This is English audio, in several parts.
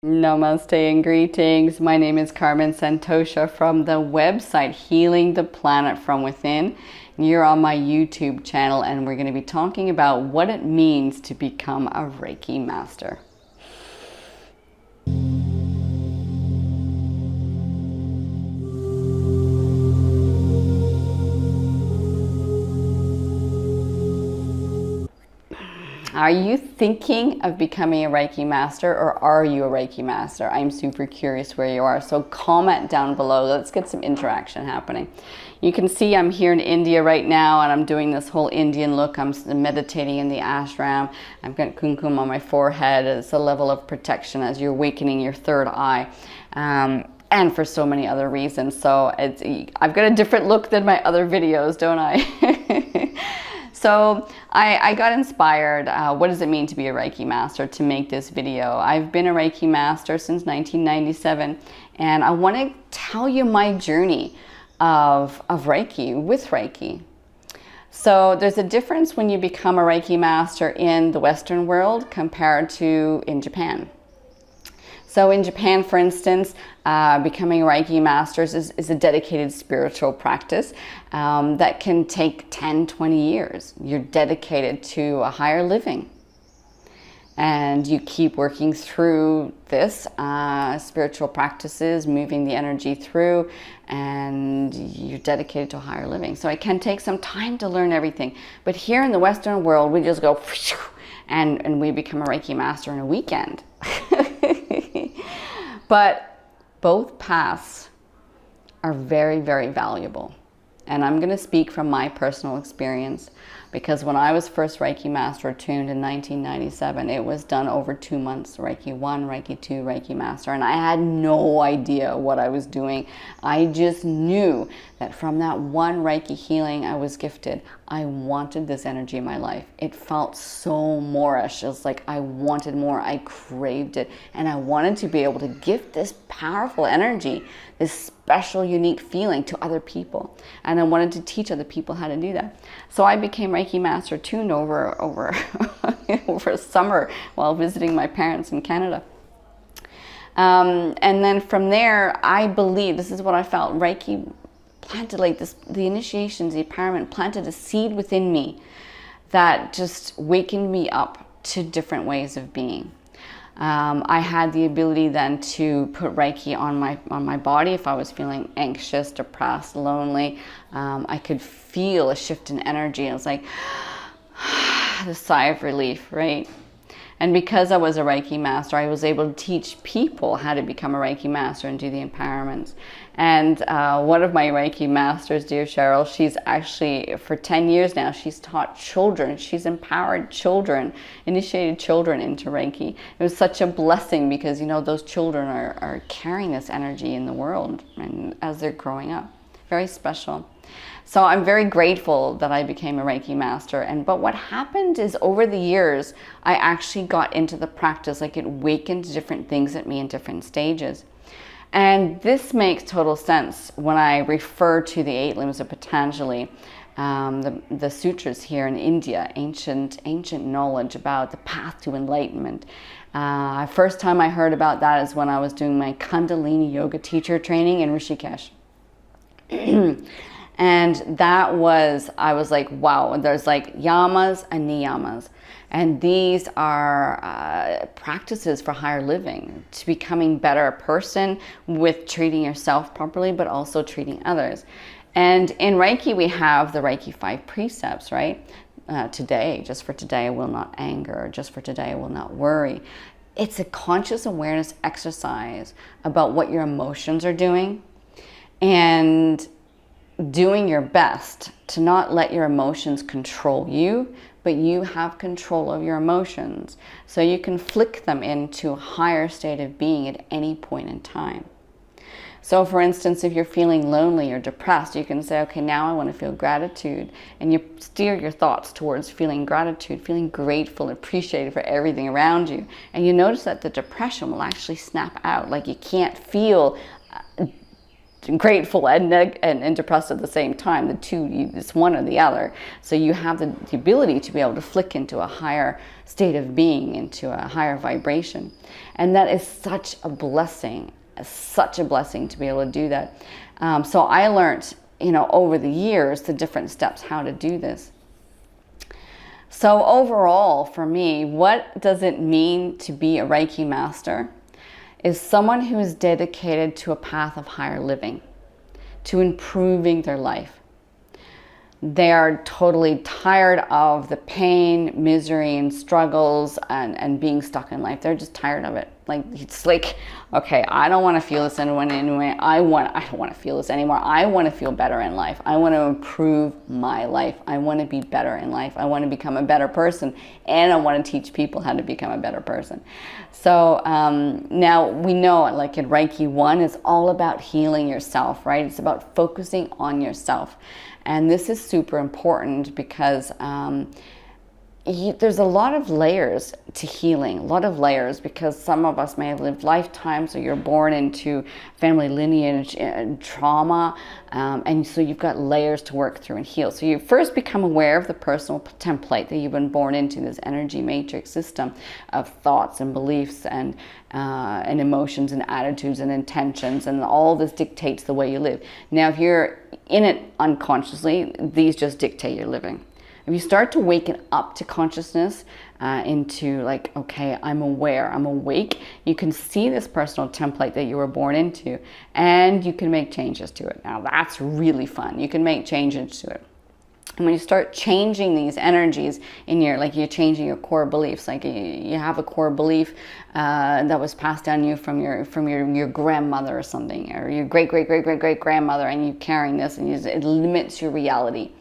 Namaste and greetings. My name is Carmen Santosha from the website Healing the Planet from Within. You're on my YouTube channel and we're going to be talking about what it means to become a Reiki Master. Are you thinking of becoming a Reiki Master, or are you a Reiki Master? I'm super curious where you are. So comment down below. Let's get some interaction happening. You can see I'm here in India right now and I'm doing this whole Indian look. I'm meditating in the ashram. I've got kumkum on my forehead. It's a level of protection as you're awakening your third eye. And for so many other reasons. So I've got a different look than my other videos, don't I? So I got inspired, what does it mean to be a Reiki Master, to make this video. I've been a Reiki Master since 1997, and I want to tell you my journey of Reiki, with Reiki. So there's a difference when you become a Reiki Master in the Western world compared to in Japan. So in Japan, for instance, becoming a Reiki Master is a dedicated spiritual practice that can take 10, 20 years. You're dedicated to a higher living. And you keep working through this spiritual practices, moving the energy through, and you're dedicated to a higher living. So it can take some time to learn everything. But here in the Western world, we just go and we become a Reiki Master in a weekend. But both paths are very, very valuable. And I'm going to speak from my personal experience, because when I was first Reiki Master attuned in 1997, it was done over 2 months, Reiki 1, Reiki 2, Reiki Master, and I had no idea what I was doing. I just knew that from that one Reiki healing I was gifted, I wanted this energy in my life. It felt so Moorish. It was like I wanted more, I craved it, and I wanted to be able to give this powerful energy, this special, unique feeling to other people. And I wanted to teach other people how to do that. So I became Reiki Master attuned over summer while visiting my parents in Canada. And then from there, I believe, this is what I felt, Reiki planted like this, the initiations, the empowerment planted a seed within me that just wakened me up to different ways of being. I had the ability then to put Reiki on my body if I was feeling anxious, depressed, lonely. I could feel a shift in energy. I was like, the sigh of relief, right? And because I was a Reiki Master, I was able to teach people how to become a Reiki Master and do the empowerments. And one of my Reiki Masters, dear Cheryl, she's actually, for 10 years now, she's taught children. She's empowered children, initiated children into Reiki. It was such a blessing because, you know, those children are carrying this energy in the world and as they're growing up. Very special. So I'm very grateful that I became a Reiki Master. But what happened is over the years, I actually got into the practice, like it wakened different things at me in different stages. And this makes total sense when I refer to the 8 limbs of Patanjali, the sutras here in India, ancient knowledge about the path to enlightenment. First time I heard about that is when I was doing my Kundalini yoga teacher training in Rishikesh. And that was, I was like, wow, there's like yamas and niyamas. And these are practices for higher living, to becoming better a person with treating yourself properly, but also treating others. And in Reiki, we have the Reiki 5 precepts, right? Today, just for today, I will not anger. Just for today, I will not worry. It's a conscious awareness exercise about what your emotions are doing and doing your best to not let your emotions control you, but you have control of your emotions. So you can flick them into a higher state of being at any point in time. So for instance, if you're feeling lonely or depressed, you can say, okay, now I want to feel gratitude. And you steer your thoughts towards feeling gratitude, feeling grateful, appreciated for everything around you. And you notice that the depression will actually snap out. Like you can't feel grateful and depressed at the same time. The two, it's one or the other. So you have the ability to be able to flick into a higher state of being, into a higher vibration. And that is such a blessing to be able to do that. So I learned, over the years, the different steps how to do this. So overall, for me, what does it mean to be a Reiki master? Is someone who is dedicated to a path of higher living, to improving their life. They are totally tired of the pain, misery, and struggles and being stuck in life. They're just tired of it. Like, it's like, okay, I don't want to feel this anyway. I don't want to feel this anymore. I want to feel better in life. I want to improve my life. I want to be better in life. I want to become a better person, and I want to teach people how to become a better person. So now we know, like in Reiki 1, it's all about healing yourself, right? It's about focusing on yourself. And this is super important because there's a lot of layers to healing, a lot of layers, because some of us may have lived lifetimes, or you're born into family lineage and trauma, and so you've got layers to work through and heal. So you first become aware of the personal template that you've been born into, this energy matrix system of thoughts and beliefs and emotions and attitudes and intentions, and all this dictates the way you live. Now, if you're in it unconsciously, these just dictate your living. If you start to waken up to consciousness, into like, okay, I'm aware, I'm awake, you can see this personal template that you were born into, and you can make changes to it. Now that's really fun. You can make changes to it. And when you start changing these energies in you're changing your core beliefs. Like you have a core belief that was passed down to you from your grandmother or something, or your great grandmother, and you carrying this, and it limits your reality.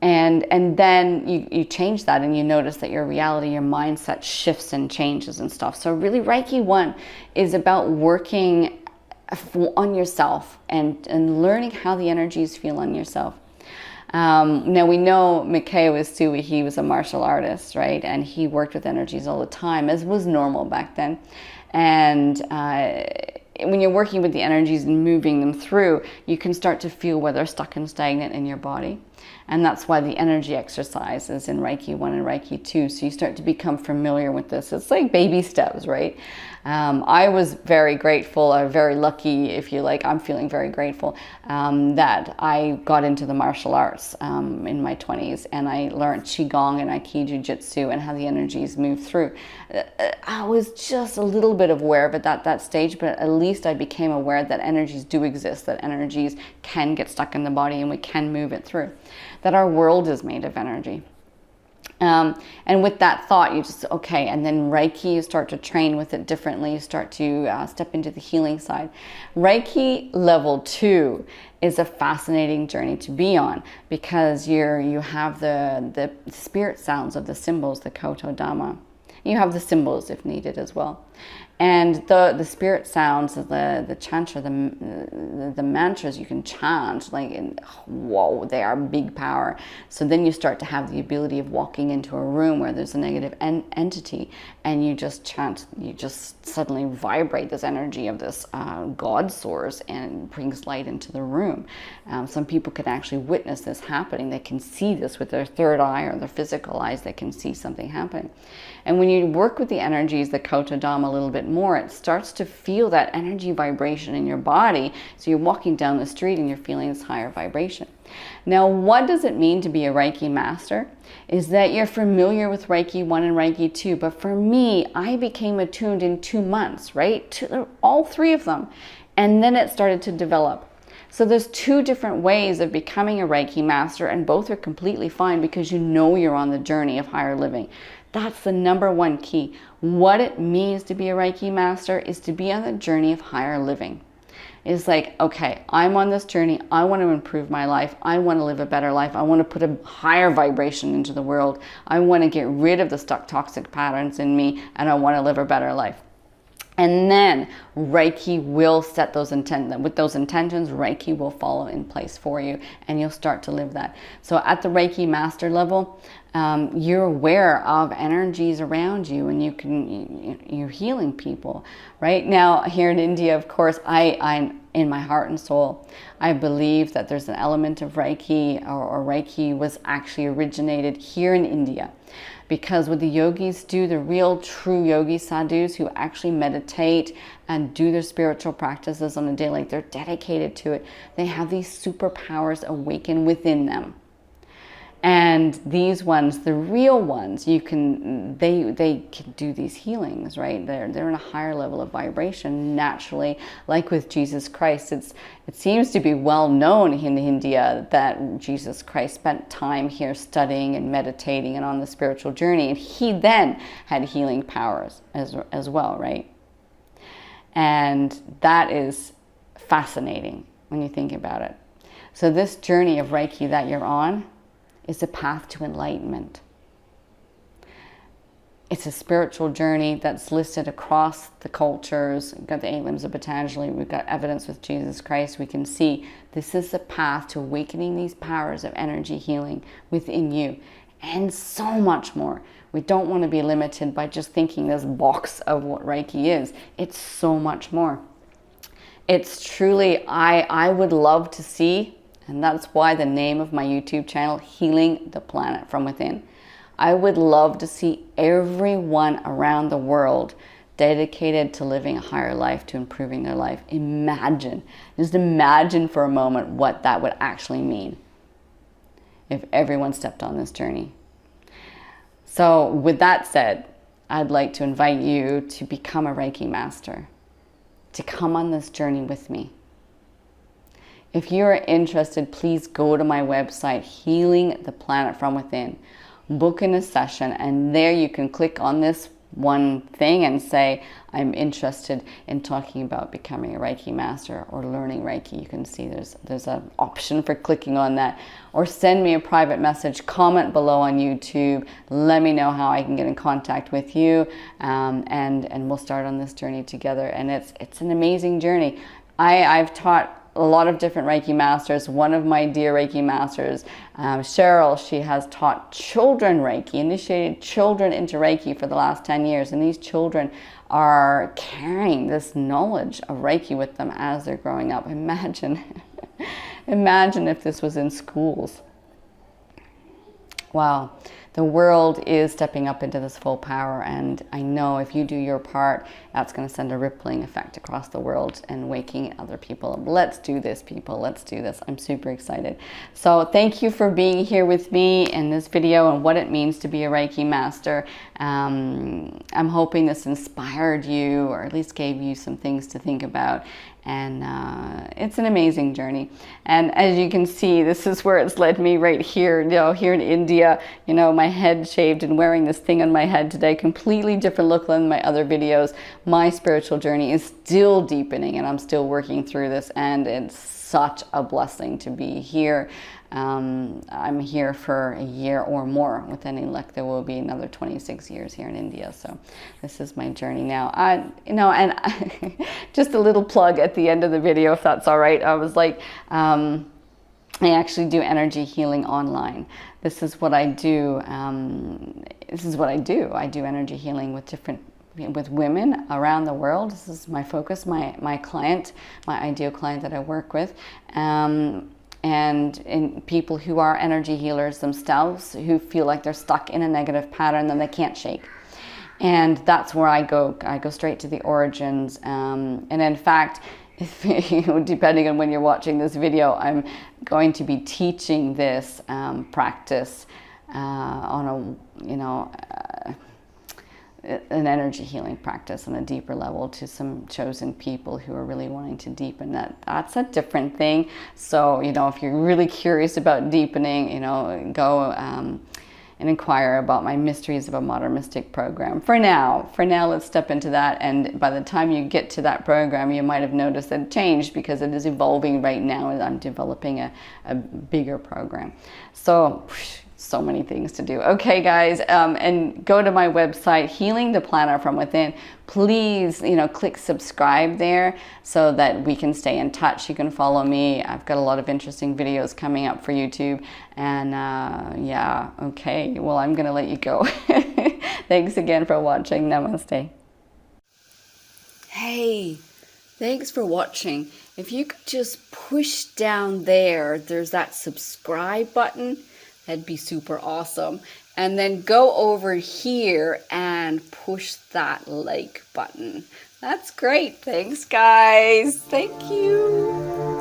And then you change that, and you notice that your reality, your mindset shifts and changes and stuff. So really, Reiki 1 is about working on yourself and learning how the energies feel on yourself. Now we know Mikao Usui, he was a martial artist, right? And he worked with energies all the time, as was normal back then. And when you're working with the energies and moving them through, you can start to feel where they're stuck and stagnant in your body. And that's why the energy exercises in Reiki 1 and Reiki 2. So you start to become familiar with this. It's like baby steps, right? I was very grateful, or very lucky, if you like. I'm feeling very grateful that I got into the martial arts in my 20s, and I learned Qigong and Aikido Jiu-Jitsu and how the energies move through. I was just a little bit aware of it at that stage, but at least I became aware that energies do exist, that energies can get stuck in the body and we can move it through, that our world is made of energy. And with that thought, you just, okay, and then Reiki, you start to train with it differently. You start to step into the healing side. Reiki level 2 is a fascinating journey to be on, because you have the spirit sounds of the symbols, the koto dama. You have the symbols if needed as well. And the spirit sounds, the chantra, the mantras you can chant, whoa, they are big power. So then you start to have the ability of walking into a room where there's a negative entity, and you just chant, you just suddenly vibrate this energy of this God source, and brings light into the room. Some people can actually witness this happening. They can see this with their third eye or their physical eyes. They can see something happening. And when you work with the energies, the koto dama, a little bit more, it starts to feel that energy vibration in your body. So you're walking down the street and you're feeling this higher vibration. Now, what does it mean to be a Reiki master? Is that you're familiar with Reiki 1 and Reiki 2. But for me, I became attuned in 2 months, right? To all 3 of them. And then it started to develop. So there's 2 different ways of becoming a Reiki master, and both are completely fine, because you know you're on the journey of higher living. That's the number 1 key. What it means to be a Reiki master is to be on the journey of higher living. It's like, okay, I'm on this journey. I want to improve my life. I want to live a better life. I want to put a higher vibration into the world. I want to get rid of the stuck toxic patterns in me, and I want to live a better life. And then Reiki will set those intentions. With those intentions, Reiki will follow in place for you, and you'll start to live that. So at the Reiki master level, you're aware of energies around you, and you're healing people. Right now, here in India, of course, in my heart and soul. I believe that there's an element of Reiki, or Reiki was actually originated here in India. Because what the yogis do, the real true yogi sadhus who actually meditate and do their spiritual practices on a day, like they're dedicated to it, they have these superpowers awaken within them. And these ones, the real ones, they can do these healings, right? They're in a higher level of vibration naturally. Like with Jesus Christ, it seems to be well known in India that Jesus Christ spent time here studying and meditating and on the spiritual journey, and he then had healing powers as well, right? And that is fascinating when you think about it. So this journey of Reiki that you're on is a path to enlightenment. It's a spiritual journey that's listed across the cultures. We've got the 8 limbs of Patanjali. We've got evidence with Jesus Christ. We can see this is the path to awakening these powers of energy healing within you, and so much more. We don't want to be limited by just thinking this box of what Reiki is. It's so much more. It's truly, I would love to see, and that's why the name of my YouTube channel, Healing the Planet from Within. I would love to see everyone around the world dedicated to living a higher life, to improving their life. Just imagine for a moment what that would actually mean if everyone stepped on this journey. So with that said, I'd like to invite you to become a Reiki Master, to come on this journey with me. If you're interested, please go to my website, Healing the Planet from Within. Book in a session, and there you can click on this one thing and say, I'm interested in talking about becoming a Reiki Master or learning Reiki. You can see there's an option for clicking on that. Or send me a private message, comment below on YouTube. Let me know how I can get in contact with you, and we'll start on this journey together. And it's an amazing journey. I've taught a lot of different Reiki Masters. One of my dear Reiki Masters, Cheryl, she has taught children Reiki, initiated children into Reiki for the last 10 years. And these children are carrying this knowledge of Reiki with them as they're growing up. Imagine, imagine if this was in schools. Wow. The world is stepping up into this full power, and I know if you do your part, that's going to send a rippling effect across the world and waking other people up. Let's do this, people. Let's do this. I'm super excited. So thank you for being here with me in this video and what it means to be a Reiki Master. I'm hoping this inspired you, or at least gave you some things to think about. And it's an amazing journey. And as you can see, this is where it's led me right here, here in India, my head shaved and wearing this thing on my head today, completely different look than my other videos. My spiritual journey is still deepening, and I'm still working through this, and it's such a blessing to be here. I'm here for a year or more. With any luck, there will be another 26 years here in India. So this is my journey now. And just a little plug at the end of the video, if that's all right. I was like, I actually do energy healing online. This is what I do. I do energy healing with women around the world. This is my focus, my client, my ideal client that I work with. And in people who are energy healers themselves, who feel like they're stuck in a negative pattern that they can't shake. And that's where I go straight to the origins. And in fact, depending on when you're watching this video, I'm going to be teaching this practice on an energy healing practice on a deeper level to some chosen people who are really wanting to deepen that. That's a different thing. So, if you're really curious about deepening, go and inquire about my Mysteries of a Modern Mystic program. For now, let's step into that. And by the time you get to that program, you might have noticed that it changed because it is evolving right now, and I'm developing a bigger program. So many things to do. Okay, guys, and go to my website, Healing the Planet from Within. Please, click subscribe there so that we can stay in touch. You can follow me. I've got a lot of interesting videos coming up for YouTube. And yeah, okay, well, I'm going to let you go. Thanks again for watching. Namaste. Hey, Thanks for watching. If you could just push down there, there's that subscribe button. That'd be super awesome. And then go over here and push that like button. That's great. Thanks, guys. Thank you.